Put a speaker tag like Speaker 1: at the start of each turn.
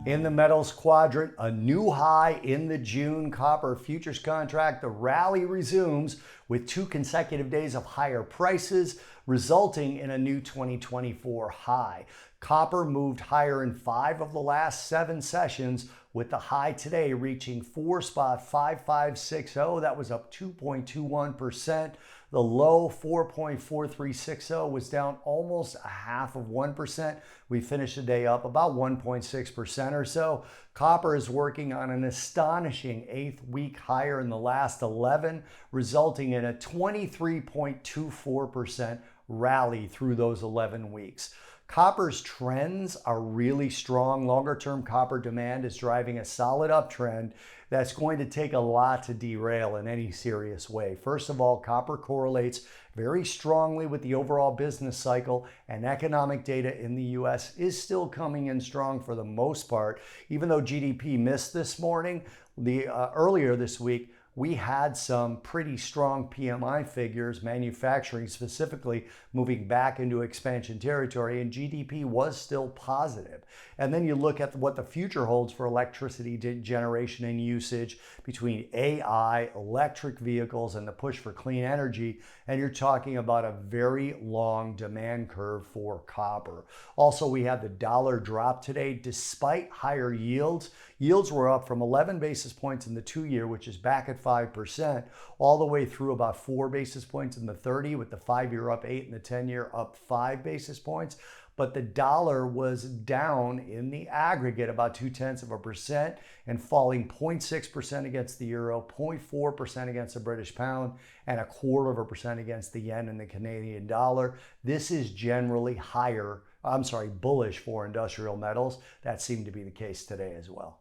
Speaker 1: In the metals quadrant, a new high in the June copper futures contract. The rally resumes with 2 consecutive days of higher prices, resulting in a new 2024 high. Copper moved higher in 5 of the last 7 sessions, with the high today reaching 4.5560. That was up 2.21%. The low 4.4360 was down almost a half of 1%. We finished the day up about 1.6% or so. Copper is working on an astonishing 8th week higher in the last 11, resulting in a 23.24% rally through those 11 weeks. Copper's trends are really strong. Longer-term copper demand is driving a solid uptrend that's going to take a lot to derail in any serious way. First of all, copper correlates very strongly with the overall business cycle, and economic data in the US is still coming in strong for the most part. Even though GDP missed this morning, earlier this week, we had some pretty strong PMI figures, manufacturing specifically, moving back into expansion territory, and GDP was still positive. And then you look at what the future holds for electricity generation and usage between AI, electric vehicles, and the push for clean energy, and you're talking about a very long demand curve for copper. Also, we had the dollar drop today despite higher yields. Yields were up from 11 basis points in the 2-year, which is back at 5%, all the way through about 4 basis points in the 30, with the 5-year up 8 and the 10-year up 5 basis points. But the dollar was down in the aggregate about 0.2% and falling 0.6% against the euro, 0.4% against the British pound, and 0.25% against the yen and the Canadian dollar. This is generally bullish for industrial metals. That seemed to be the case today as well.